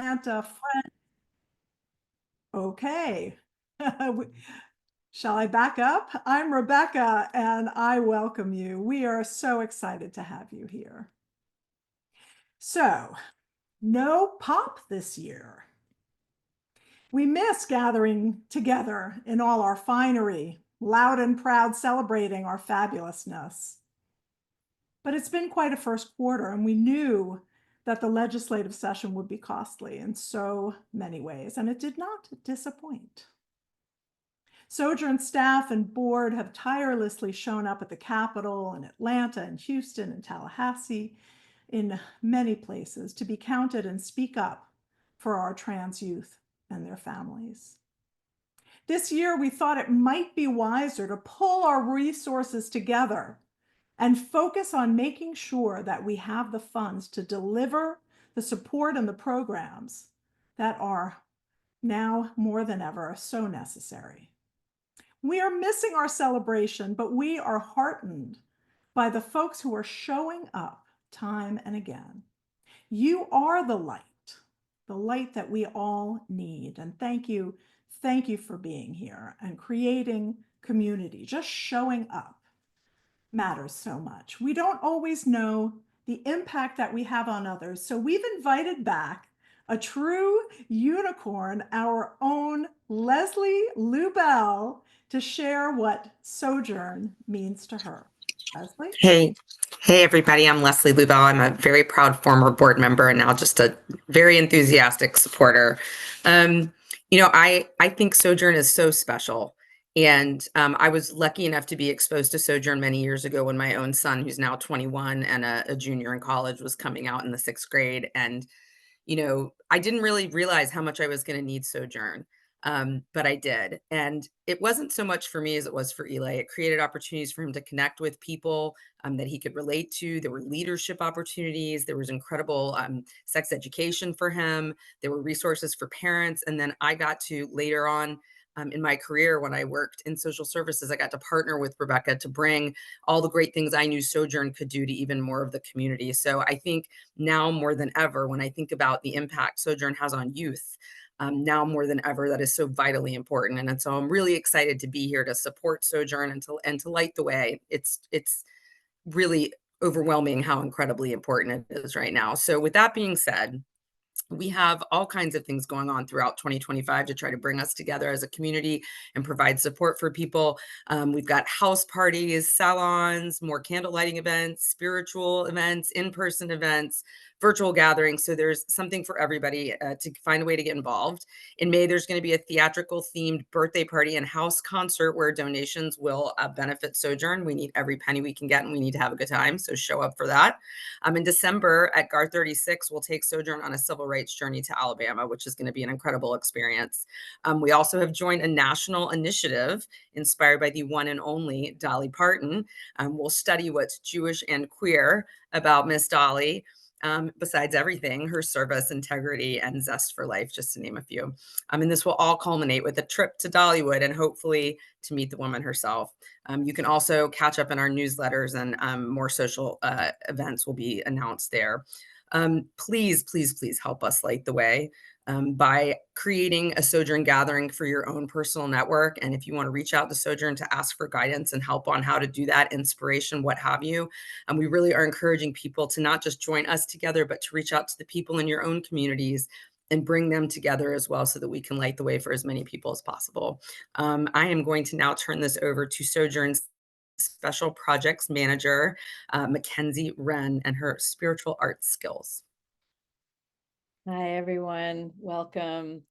Atlanta friend. Okay. Shall I back up? I'm Rebecca and I welcome you. We are so excited to have you here. So, no pop this year. We miss gathering together in all our finery, loud and proud celebrating our fabulousness. But it's been quite a first quarter, and we knew that the legislative session would be costly in so many ways, and it did not disappoint. SOJOURN staff and board have tirelessly shown up at the Capitol in Atlanta and Houston and Tallahassee, in many places, to be counted and speak up for our trans youth and their families. This year, we thought it might be wiser to pull our resources together and focus on making sure that we have the funds to deliver the support and the programs that are now more than ever so necessary. We are missing our celebration, but we are heartened by the folks who are showing up time and again. You are the light that we all need. And thank you for being here and creating community. Just showing up matters so much. We don't always know the impact that we have on others. So we've invited back a true unicorn, our own Leslie Lubell, to share what SOJOURN means to her. Leslie? Hey, everybody. I'm Leslie Lubell. I'm a very proud former board member and now just a very enthusiastic supporter. I think SOJOURN is so special. And I was lucky enough to be exposed to SOJOURN many years ago when my own son, who's now 21 and a junior in college, was coming out in the 6th grade. And I didn't really realize how much I was going to need SOJOURN, but I did. And it wasn't so much for me as it was for Eli. It created opportunities for him to connect with people that he could relate to. There were leadership opportunities. There was incredible sex education for him. There were resources for parents. And then I got to later on in my career, when I worked in social services, I got to partner with Rebecca to bring all the great things I knew SOJOURN could do to even more of the community. So I think now more than ever, when I think about the impact SOJOURN has on youth, now more than ever, that is so vitally important. And so I'm really excited to be here to support SOJOURN and to light the way. It's really overwhelming how incredibly important it is right now. So with that being said, we have all kinds of things going on throughout 2025 to try to bring us together as a community and provide support for people. We've got house parties, salons, more candle lighting events, spiritual events, in-person events, virtual gatherings. So there's something for everybody to find a way to get involved. In May, there's going to be a theatrical themed birthday party and house concert where donations will benefit SOJOURN. We need every penny we can get and we need to have a good time. So show up for that. In December at GAR 36, we'll take SOJOURN on a civil rights journey to Alabama, which is going to be an incredible experience. We also have joined a national initiative inspired by the one and only Dolly Parton. We'll study what's Jewish and queer about Miss Dolly. Besides everything, her service, integrity, and zest for life, just to name a few. And this will all culminate with a trip to Dollywood and hopefully to meet the woman herself. You can also catch up in our newsletters, and more social events will be announced there. Please, please, please help us light the way by creating a SOJOURN gathering for your own personal network. And if you want to reach out to SOJOURN to ask for guidance and help on how to do that, inspiration, what have you, we really are encouraging people to not just join us together, but to reach out to the people in your own communities and bring them together as well so that we can light the way for as many people as possible. I am going to now turn this over to SOJOURN's Special Projects Manager, Mackenzie Wren, and her spiritual arts skills. Hi, everyone. Welcome.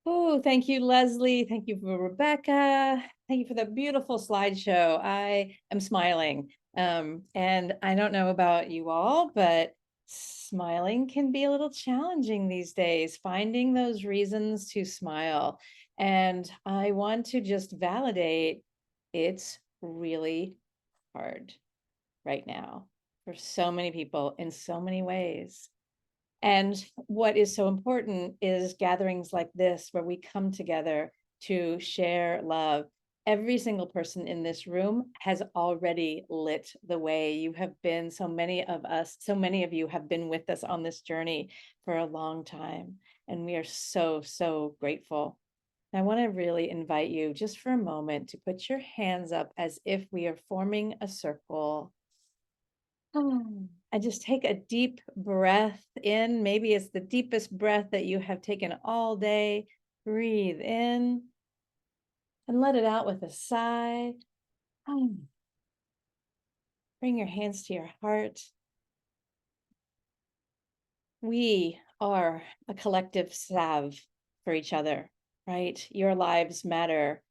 Oh, thank you, Leslie. Thank you for Rebecca. Thank you for the beautiful slideshow. I am smiling. And I don't know about you all, but smiling can be a little challenging these days, finding those reasons to smile. And I want to just validate it's really hard right now for so many people in so many ways. And what is so important is gatherings like this, where we come together to share love every single person in this room has already lit the way. You have been, so many of you have been with us on this journey for a long time. And we are so, so grateful. I want to really invite you just for a moment to put your hands up as if we are forming a circle. And just take a deep breath in. Maybe it's the deepest breath that you have taken all day. Breathe in and let it out with a sigh. Bring your hands to your heart. We are a collective salve for each other, right? Your lives matter.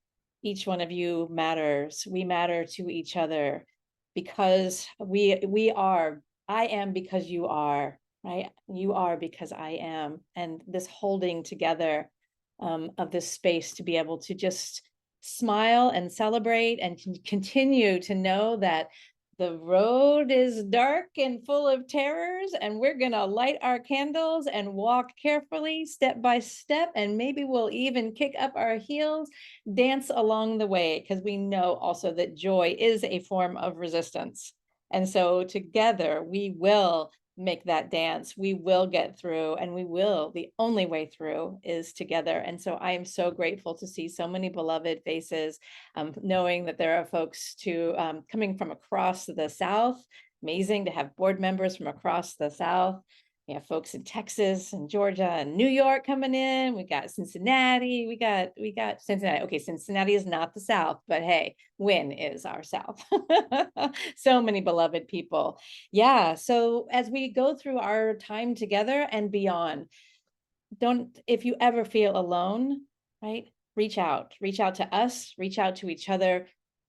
Each one of you matters. We matter to each other because we are. I am because you are, right? You are because I am. And this holding together of this space to be able to just smile and celebrate and continue to know that the road is dark and full of terrors, and we're going to light our candles and walk carefully, step by step, and maybe we'll even kick up our heels, dance along the way, because we know also that joy is a form of resistance. And so together we will make that dance. We will get through, and the only way through is together. And so I am so grateful to see so many beloved faces, knowing that there are folks coming from across the South. Amazing to have board members from across the South. We have folks in Texas and Georgia and New York coming in. We got Cincinnati. We got Cincinnati. Okay, Cincinnati is not the South, but hey, Wynn is our South. So many beloved people. Yeah, so as we go through our time together and beyond, if you ever feel alone, right? Reach out to us, reach out to each other,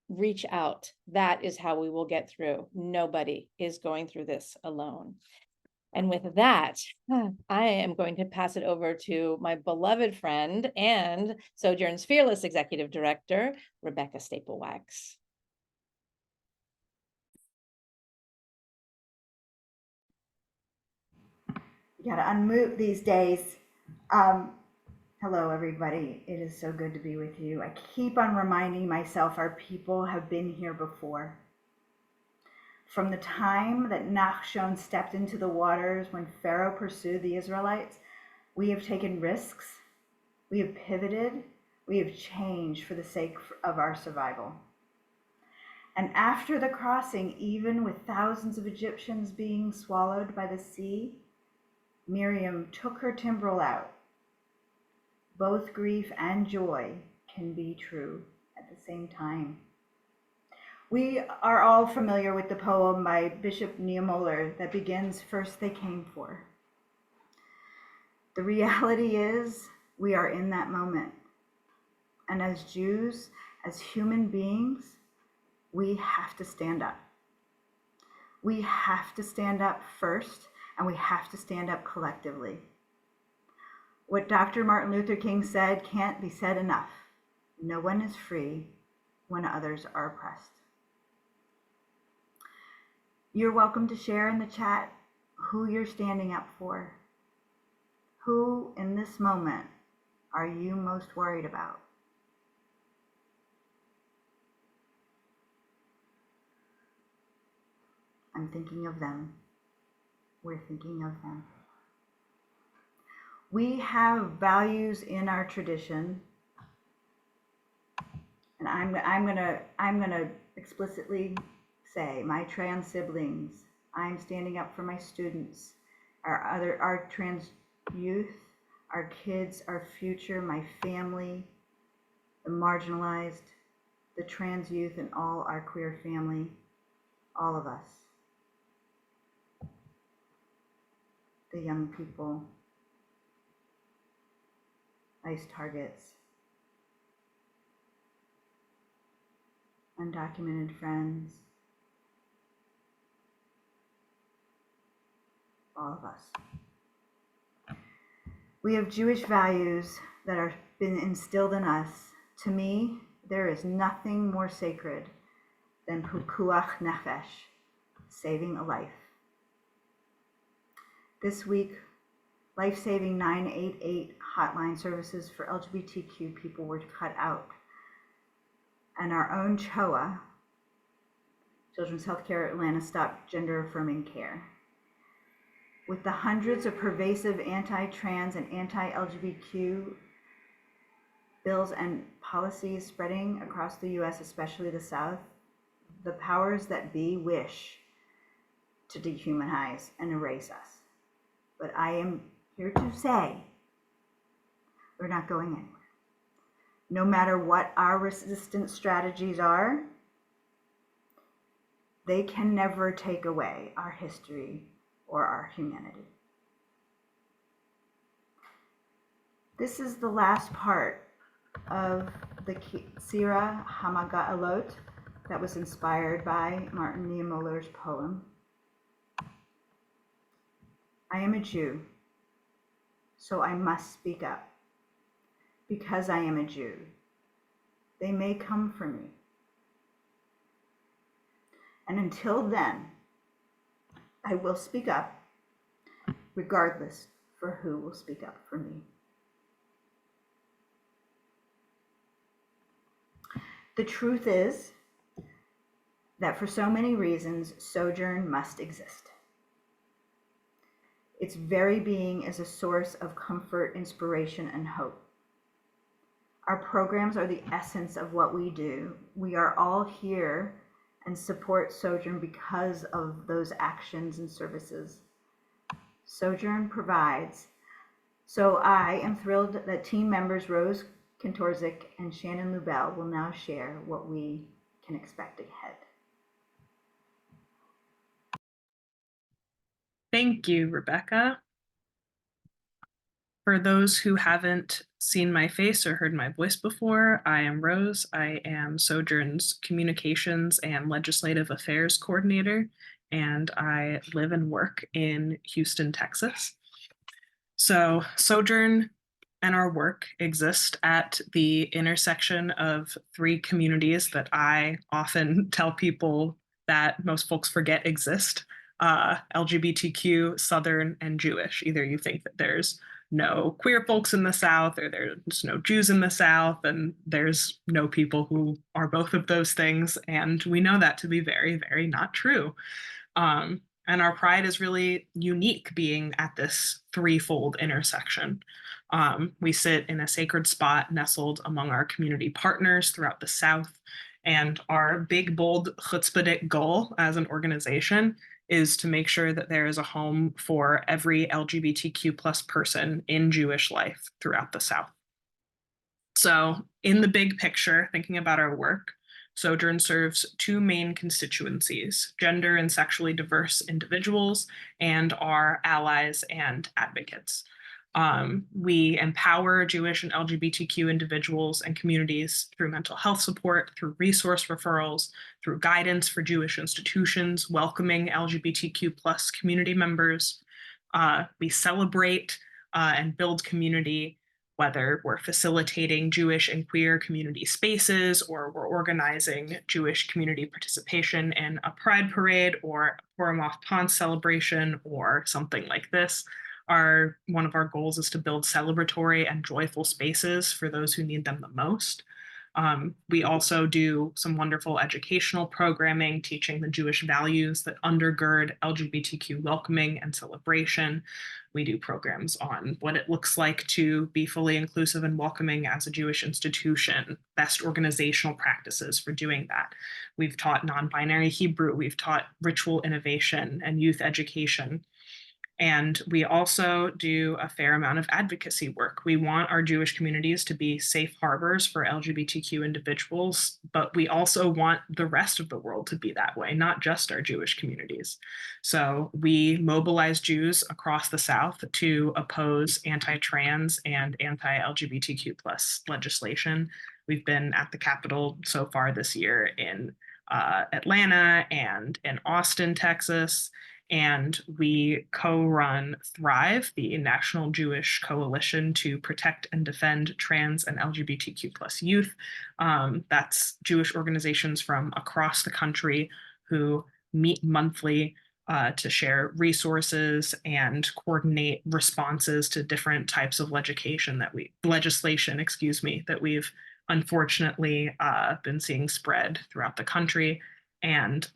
reach out. That is how we will get through. Nobody is going through this alone. And with that, I am going to pass it over to my beloved friend and Sojourn's fearless executive director, Rebecca Staple-Wax. You gotta unmute these days. Hello, everybody. It is so good to be with you. I keep on reminding myself our people have been here before. From the time that Nachshon stepped into the waters when Pharaoh pursued the Israelites, we have taken risks, we have pivoted, we have changed for the sake of our survival. And after the crossing, even with thousands of Egyptians being swallowed by the sea, Miriam took her timbrel out. Both grief and joy can be true at the same time. We are all familiar with the poem by Bishop Niemöller that begins, "First they came for." The reality is we are in that moment. And as Jews, as human beings, we have to stand up. We have to stand up first, and we have to stand up collectively. What Dr. Martin Luther King said can't be said enough. No one is free when others are oppressed. You're welcome to share in the chat who you're standing up for. Who in this moment are you most worried about? I'm thinking of them. We're thinking of them. We have values in our tradition, and I'm gonna explicitly say, my trans siblings, I'm standing up for my students, our trans youth, our kids, our future, my family, the marginalized, the trans youth, and all our queer family, all of us, the young people, ICE targets, undocumented friends, all of us. We have Jewish values that have been instilled in us. To me, there is nothing more sacred than pikuach nefesh, saving a life. This week, life-saving 988 hotline services for LGBTQ people were cut out. and our own CHOA, Children's Healthcare Atlanta, Stop Gender Affirming Care. With the hundreds of pervasive anti-trans and anti-LGBTQ bills and policies spreading across the US, especially the South, the powers that be wish to dehumanize and erase us. But I am here to say, we're not going anywhere. No matter what our resistance strategies are, they can never take away our history or our humanity. This is the last part of the Sira Hamaga'alot that was inspired by Martin Niemöller's poem. I am a Jew, so I must speak up. Because I am a Jew, they may come for me. And until then, I will speak up, regardless for who will speak up for me. The truth is that for so many reasons, Sojourn must exist. Its very being is a source of comfort, inspiration, and hope. Our programs are the essence of what we do. We are all here and support Sojourn because of those actions and services Sojourn provides. So I am thrilled that team members Rose Kantorzik and Shannon Lubell will now share what we can expect ahead. Thank you, Rebecca. For those who haven't seen my face or heard my voice before, I am Rose. I am Sojourn's Communications and Legislative Affairs Coordinator, and I live and work in Houston, Texas. So Sojourn and our work exist at the intersection of three communities that I often tell people that most folks forget exist: LGBTQ, Southern, and Jewish. Either you think that there's no queer folks in the South, or there's no Jews in the South, and there's no people who are both of those things. And we know that to be very, very not true. And our pride is really unique being at this threefold intersection. We sit in a sacred spot nestled among our community partners throughout the South. And our big, bold, chutzpahdik goal as an organization is to make sure that there is a home for every LGBTQ plus person in Jewish life throughout the South. So in the big picture, thinking about our work, Sojourn serves two main constituencies: gender and sexually diverse individuals, and our allies and advocates. We empower Jewish and LGBTQ individuals and communities through mental health support, through resource referrals, through guidance for Jewish institutions, welcoming LGBTQ plus community members. We celebrate and build community, whether we're facilitating Jewish and queer community spaces, or we're organizing Jewish community participation in a pride parade or a Purim off Ponce celebration or something like this. One of our goals is to build celebratory and joyful spaces for those who need them the most. We also do some wonderful educational programming, teaching the Jewish values that undergird LGBTQ welcoming and celebration. We do programs on what it looks like to be fully inclusive and welcoming as a Jewish institution, best organizational practices for doing that. We've taught non-binary Hebrew, we've taught ritual innovation and youth education. And we also do a fair amount of advocacy work. We want our Jewish communities to be safe harbors for LGBTQ individuals, but we also want the rest of the world to be that way, not just our Jewish communities. So we mobilize Jews across the South to oppose anti-trans and anti-LGBTQ plus legislation. We've been at the Capitol so far this year in Atlanta and in Austin, Texas. And we co-run Thrive, the National Jewish Coalition to Protect and Defend Trans and LGBTQ plus youth. That's Jewish organizations from across the country who meet monthly to share resources and coordinate responses to different types of legislation that we've unfortunately been seeing spread throughout the country. And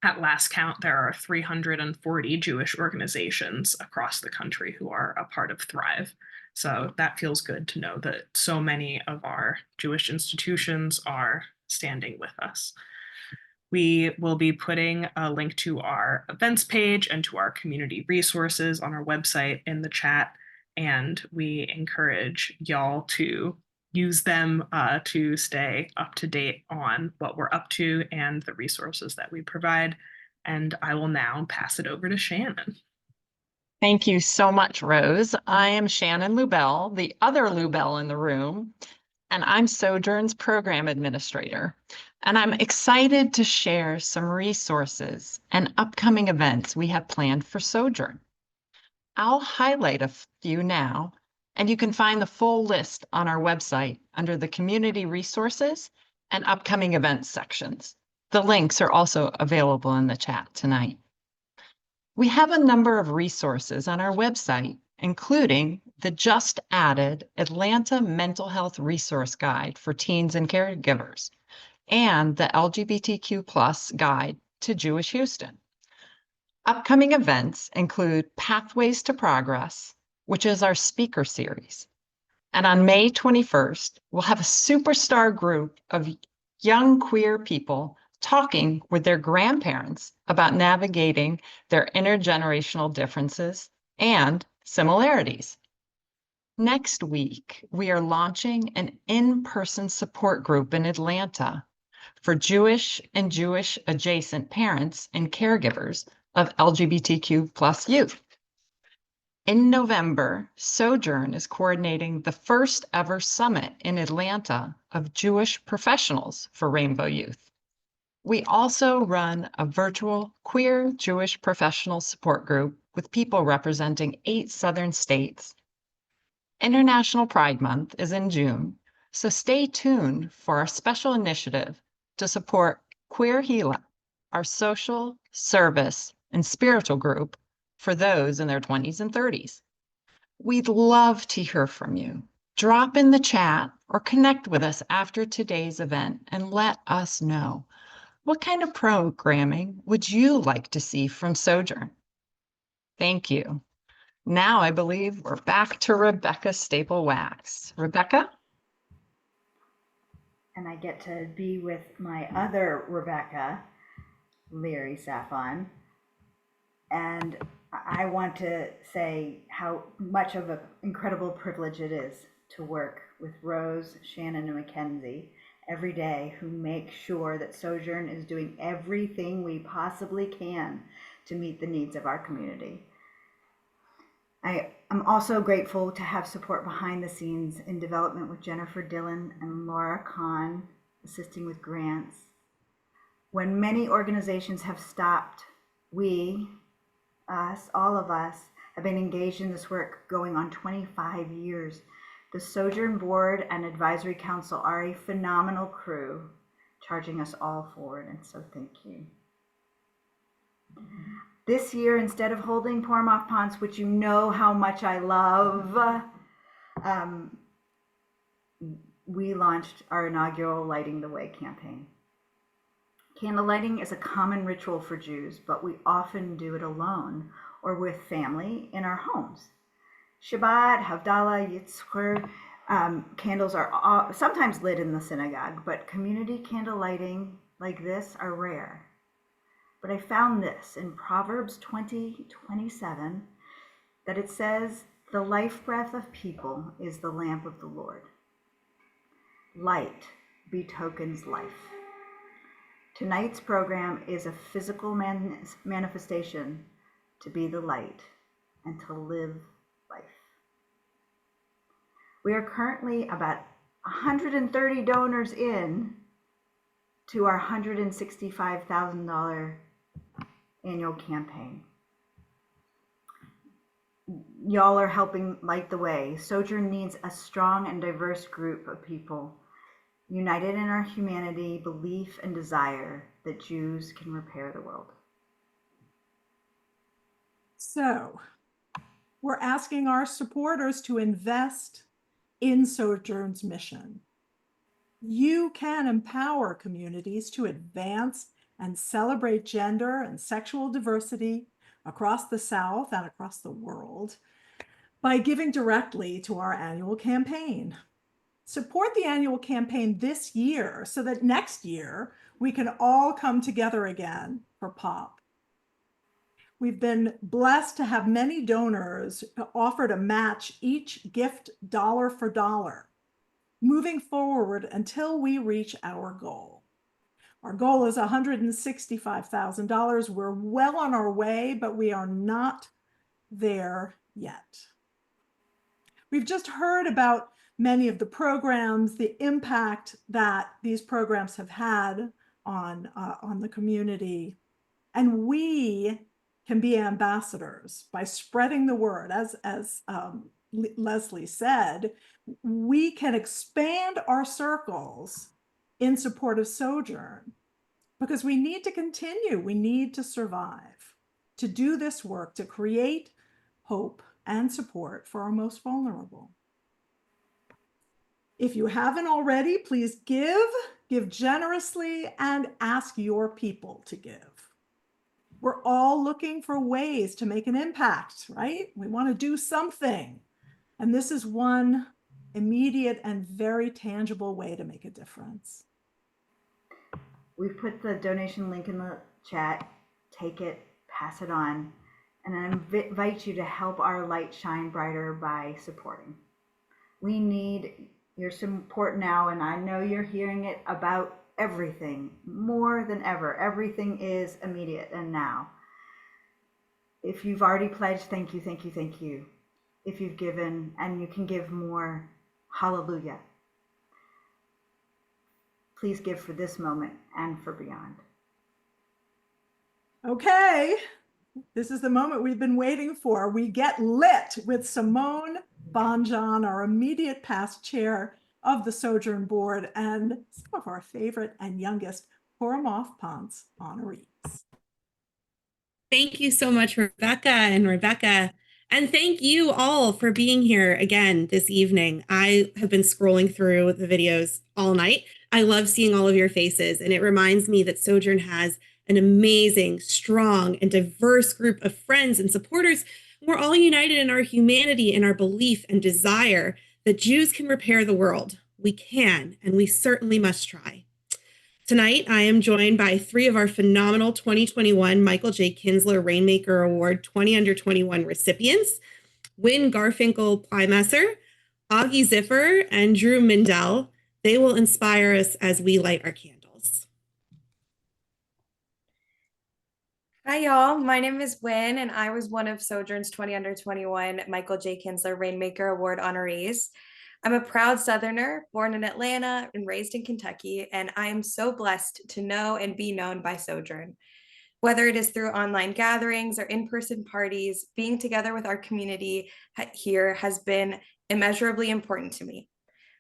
at last count, there are 340 Jewish organizations across the country who are a part of Thrive. So that feels good to know that so many of our Jewish institutions are standing with us. We will be putting a link to our events page and to our community resources on our website in the chat. And we encourage y'all to use them to stay up to date on what we're up to and the resources that we provide. And I will now pass it over to Shannon. Thank you so much, Rose. I am Shannon Lubell, the other Lubell in the room, and I'm Sojourn's program administrator. And I'm excited to share some resources and upcoming events we have planned for Sojourn. I'll highlight a few now, and you can find the full list on our website under the community resources and upcoming events sections. The links are also available in the chat tonight. We have a number of resources on our website, including the just added Atlanta Mental Health Resource Guide for Teens and Caregivers and the LGBTQ+ Guide to Jewish Houston. Upcoming events include Pathways to Progress, which is our speaker series. And on May 21st, we'll have a superstar group of young queer people talking with their grandparents about navigating their intergenerational differences and similarities. Next week, we are launching an in-person support group in Atlanta for Jewish and Jewish adjacent parents and caregivers of LGBTQ+ youth. In November, Sojourn is coordinating the first ever summit in Atlanta of Jewish professionals for Rainbow Youth. We also run a virtual queer Jewish professional support group with people representing 8 southern states. International Pride Month is in June, so stay tuned for our special initiative to support Queer Healing, our social, service, and spiritual group for those in their 20s and 30s. We'd love to hear from you. Drop in the chat or connect with us after today's event and let us know. What kind of programming would you like to see from Sojourn? Thank you. Now I believe we're back to Rebecca Staple-Wax. Rebecca? And I get to be with my other Rebecca, Leary Safon. And I want to say how much of an incredible privilege it is to work with Rose, Shannon, and Mackenzie every day, who make sure that Sojourn is doing everything we possibly can to meet the needs of our community. I'm also grateful to have support behind the scenes in development with Jennifer Dillon and Laura Kahn, assisting with grants. When many organizations have stopped, we, us, all of us, have been engaged in this work going on 25 years. The Sojourn Board and Advisory Council are a phenomenal crew, charging us all forward, and so thank you. This year, instead of holding Pour-em-Off Ponce, which you know how much I love, we launched our inaugural Lighting the Way campaign. Candle lighting is a common ritual for Jews, but we often do it alone or with family in our homes. Shabbat, Havdalah, Yitzchor, candles are sometimes lit in the synagogue, but community candle lighting like this are rare. But I found this in Proverbs 20:27, that it says, "The life breath of people is the lamp of the Lord." Light betokens life. Tonight's program is a physical manifestation to be the light and to live life. We are currently about 130 donors in to our $165,000 annual campaign. Y'all are helping light the way. Sojourn needs a strong and diverse group of people united in our humanity, belief, and desire that Jews can repair the world. So we're asking our supporters to invest in Sojourn's mission. You can empower communities to advance and celebrate gender and sexual diversity across the South and across the world by giving directly to our annual campaign. Support the annual campaign this year so that next year we can all come together again for POP. We've been blessed to have many donors offer to match each gift dollar for dollar, moving forward until we reach our goal. Our goal is $165,000. We're well on our way, but we are not there yet. We've just heard about many of the programs, the impact that these programs have had on the community. And we can be ambassadors by spreading the word. As Leslie said, we can expand our circles in support of Sojourn because we need to continue. We need to survive, to do this work, to create hope and support for our most vulnerable. If you haven't already, please give generously, and ask your people to give. We're all looking for ways to make an impact, right? We want to do something. And this is one immediate and very tangible way to make a difference. We've put the donation link in the chat. Take it, pass it on, and I invite you to help our light shine brighter by supporting. We need your support now, and I know you're hearing it about everything more than ever. Everything is immediate and now. If you've already pledged, thank you, thank you, thank you. If you've given and you can give more, hallelujah. Please give for this moment and for beyond. Okay, this is the moment we've been waiting for. We get lit with Simone Bonjon, our immediate past chair of the Sojourn Board, and some of our favorite and youngest Poromoff-Ponce honorees. Thank you so much, Rebecca and Rebecca. And thank you all for being here again this evening. I have been scrolling through the videos all night. I love seeing all of your faces, and it reminds me that Sojourn has an amazing, strong, and diverse group of friends and supporters. We're all united in our humanity and our belief and desire that Jews can repair the world. We can, and we certainly must try. Tonight, I am joined by three of our phenomenal 2021 Michael J. Kinsler Rainmaker Award 20 Under 21 recipients, Wynn Garfinkel Plymesser, Augie Ziffer, and Drew Mindell. They will inspire us as we light our candles. Hi, y'all. My name is Wynn, and I was one of Sojourn's 20 Under 21 Michael J. Kinsler Rainmaker Award honorees. I'm a proud Southerner, born in Atlanta and raised in Kentucky, and I am so blessed to know and be known by Sojourn. Whether it is through online gatherings or in-person parties, being together with our community here has been immeasurably important to me.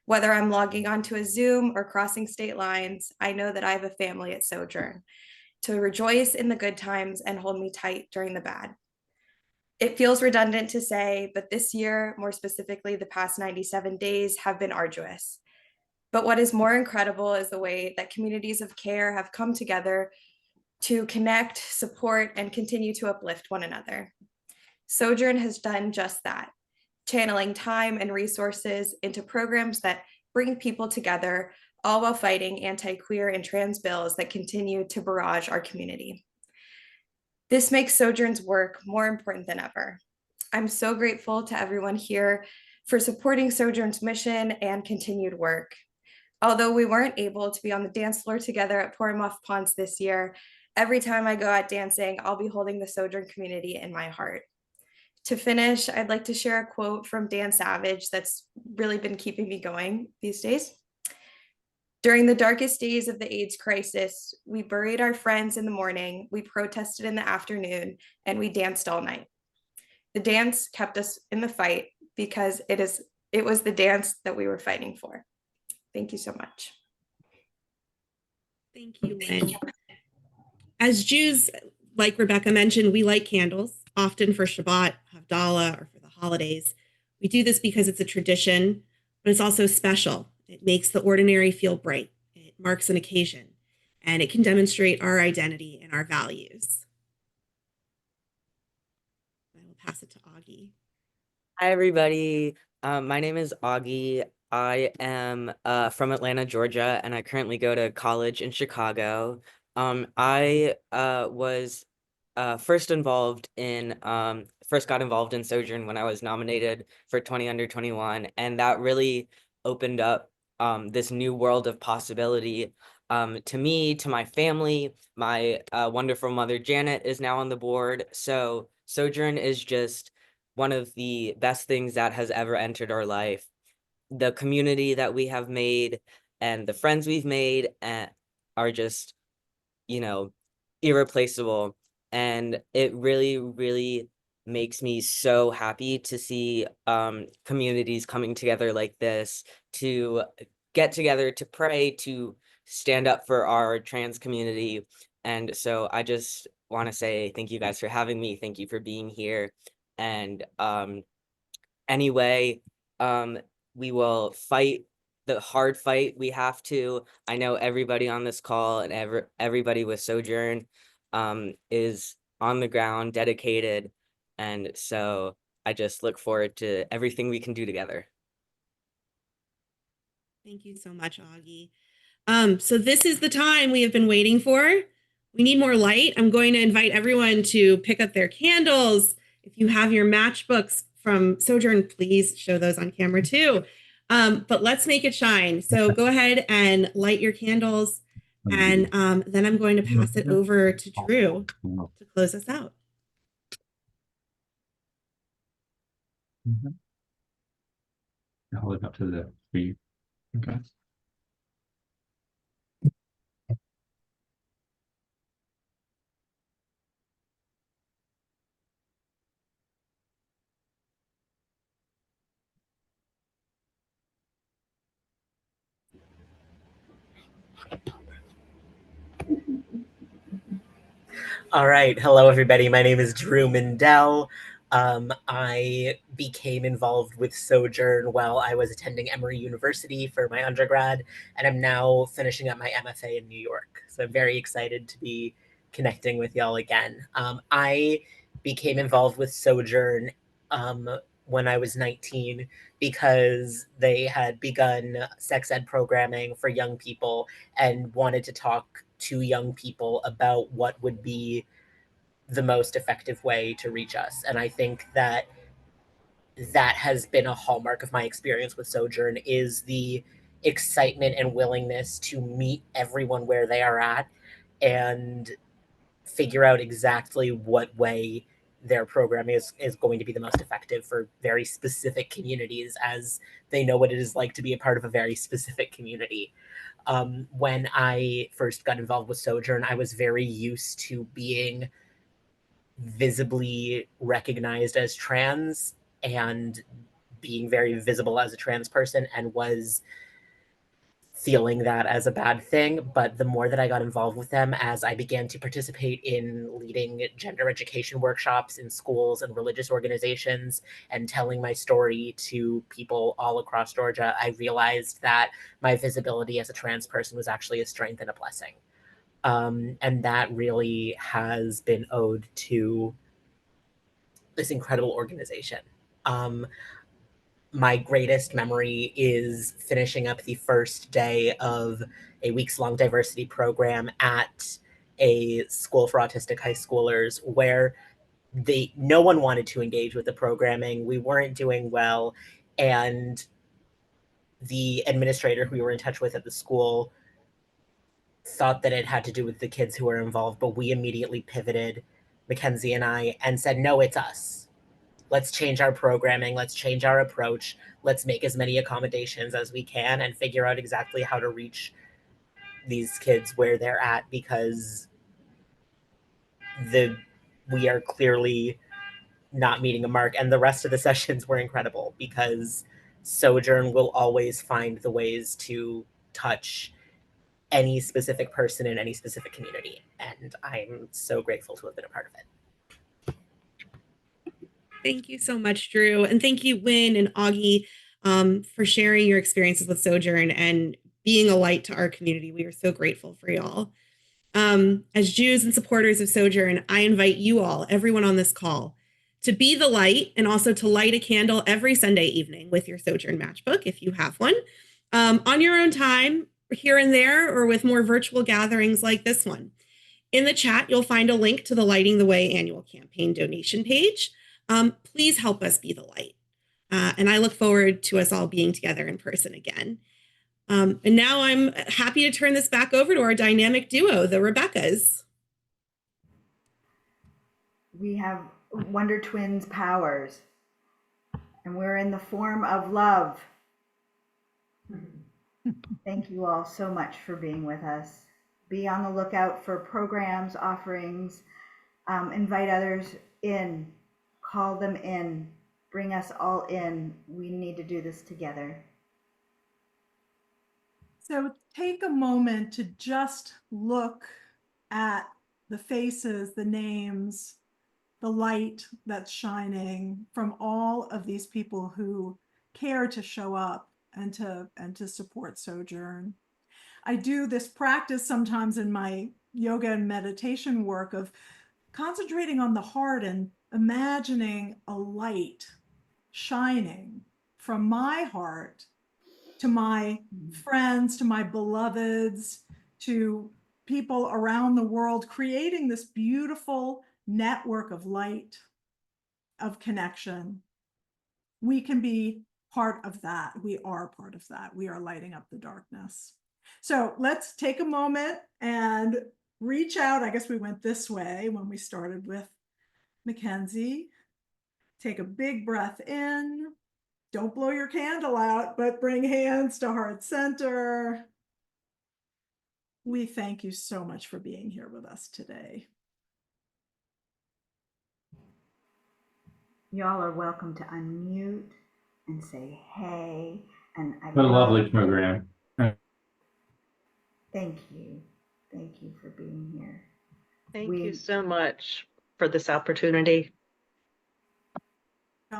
Whether I'm logging onto a Zoom or crossing state lines, I know that I have a family at Sojourn to rejoice in the good times and hold me tight during the bad. It feels redundant to say, but this year, more specifically, the past 97 days have been arduous. But what is more incredible is the way that communities of care have come together to connect, support, and continue to uplift one another. Sojourn has done just that, channeling time and resources into programs that bring people together, all while fighting anti-queer and trans bills that continue to barrage our community. This makes Sojourn's work more important than ever. I'm so grateful to everyone here for supporting Sojourn's mission and continued work. Although we weren't able to be on the dance floor together at Poromoff-Ponce this year, every time I go out dancing, I'll be holding the Sojourn community in my heart. To finish, I'd like to share a quote from Dan Savage that's really been keeping me going these days. During the darkest days of the AIDS crisis, we buried our friends in the morning, we protested in the afternoon, and we danced all night. The dance kept us in the fight because it was the dance that we were fighting for. Thank you so much. Thank you, Lynn. As Jews, like Rebecca mentioned, we light candles, often for Shabbat, Havdalah, or for the holidays. We do this because it's a tradition, but it's also special. It makes the ordinary feel bright. It marks an occasion, and it can demonstrate our identity and our values. I will pass it to Augie. Hi, everybody. My name is Augie. I am from Atlanta, Georgia, and I currently go to college in Chicago. I was first got involved in Sojourn when I was nominated for 20 Under 21, and that really opened up this new world of possibility to me, to my family. My wonderful mother, Janet, is now on the board. So Sojourn is just one of the best things that has ever entered our life. The community that we have made and the friends we've made are just, irreplaceable. And it really, really makes me so happy to see communities coming together like this, to get together, to pray, to stand up for our trans community. And so I just want to say thank you guys for having me. Thank you for being here. And anyway, we will fight the hard fight we have to. I know everybody on this call and everybody with Sojourn is on the ground, dedicated. And so I just look forward to everything we can do together. Thank you so much, Augie. So this is the time we have been waiting for. We need more light. I'm going to invite everyone to pick up their candles. If you have your matchbooks from Sojourn, please show those on camera too. But let's make it shine. So go ahead and light your candles. And then I'm going to pass it over to Drew to close us out. Hold it up to the screen. Okay. All right. Hello, everybody. My name is Drew Mindell. I became involved with Sojourn while I was attending Emory University for my undergrad, and I'm now finishing up my MFA in New York. So I'm very excited to be connecting with y'all again. I became involved with Sojourn when I was 19 because they had begun sex ed programming for young people and wanted to talk to young people about what would be the most effective way to reach us. And I think that has been a hallmark of my experience with Sojourn, is the excitement and willingness to meet everyone where they are at and figure out exactly what way their program is going to be the most effective for very specific communities, as they know what it is like to be a part of a very specific community. When I first got involved with Sojourn, I was very used to being visibly recognized as trans and being very visible as a trans person, and was feeling that as a bad thing. But the more that I got involved with them, as I began to participate in leading gender education workshops in schools and religious organizations and telling my story to people all across Georgia, I realized that my visibility as a trans person was actually a strength and a blessing. And that really has been owed to this incredible organization. My greatest memory is finishing up the first day of a weeks-long diversity program at a school for autistic high schoolers, where no one wanted to engage with the programming. We weren't doing well, and the administrator who we were in touch with at the school thought that it had to do with the kids who were involved, but we immediately pivoted, Mackenzie and I, and said, no, it's us. Let's change our programming. Let's change our approach. Let's make as many accommodations as we can and figure out exactly how to reach these kids where they're at, because we are clearly not meeting a mark. And the rest of the sessions were incredible, because Sojourn will always find the ways to touch any specific person in any specific community. And I'm so grateful to have been a part of it. Thank you so much, Drew. And thank you, Wynn and Augie. for sharing your experiences with Sojourn and being a light to our community. We are so grateful for y'all. As Jews and supporters of Sojourn, I invite you all, everyone on this call, to be the light and also to light a candle every Sunday evening with your Sojourn matchbook, if you have one, on your own time, here and there, or with more virtual gatherings like this one. In the chat, you'll find a link to the Lighting the Way annual campaign donation page. Please help us be the light. And I look forward to us all being together in person again. And now I'm happy to turn this back over to our dynamic duo, the Rebeccas. We have Wonder Twins powers, and we're in the form of love. Thank you all so much for being with us. Be on the lookout for programs, offerings, invite others in, call them in, bring us all in. We need to do this together. So take a moment to just look at the faces, the names, the light that's shining from all of these people who care to show up and to support Sojourn. I do this practice sometimes in my yoga and meditation work of concentrating on the heart and imagining a light shining from my heart to my friends, to my beloveds, to people around the world, creating this beautiful network of light, of connection. We can be part of that. We are part of that. We are lighting up the darkness. So let's take a moment and reach out. I guess we went this way when we started with Mackenzie. Take a big breath in. Don't blow your candle out, but bring hands to heart center. We thank you so much for being here with us today. Y'all are welcome to unmute and say hey. And What a lovely program. Thank you. Thank you for being here. Thank you so much for this opportunity.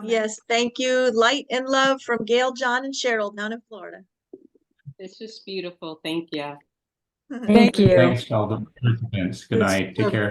Yes, thank you. Light and love from Gail, John, and Cheryl down in Florida. It's just beautiful. Thank you. Thank you. Thanks to all the participants. Good night. Take care.